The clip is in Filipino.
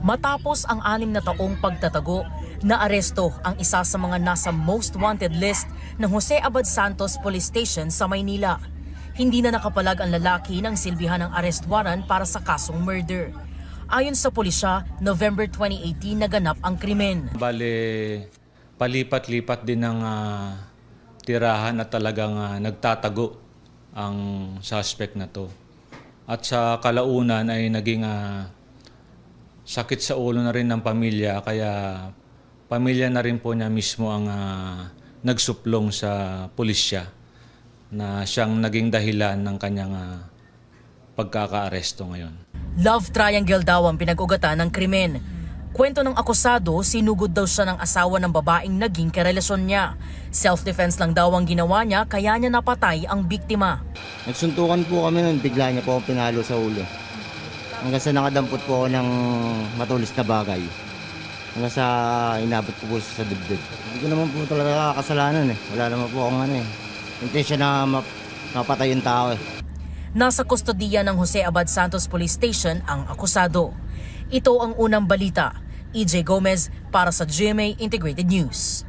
Matapos ang 6 na taong pagtatago, naaresto ang isa sa mga nasa most wanted list ng Jose Abad Santos Police Station sa Maynila. Hindi na nakapalag ang lalaki ng silbihan ng arrest warrant para sa kasong murder. Ayon sa pulisya, November 2018 naganap ang krimen. Bale, palipat-lipat din ng tirahan at talagang nagtatago ang suspect na to. At sa kalaunan ay naging sakit sa ulo na rin ng pamilya, kaya pamilya na rin po niya mismo ang nagsuplong sa pulisya na siyang naging dahilan ng kanyang pagkakaaresto ngayon. Love triangle daw ang pinag-ugatan ng krimen. Kwento ng akusado, sinugod daw siya ng asawa ng babaeng naging karelasyon niya. Self-defense lang daw ang ginawa niya, kaya niya napatay ang biktima. Nagsuntukan po kami nun, bigla niya po akong pinalo sa ulo. Hanggang sa nakadampot po ako ng matulis na bagay. Hanggang sa inabot ko po sa dibdib. Hindi ko naman po talaga kasalanan eh. Wala naman po akong intensyon na mapatay yung tao eh. Nasa kustodiya ng Jose Abad Santos Police Station ang akusado. Ito ang unang balita. EJ Gomez para sa GMA Integrated News.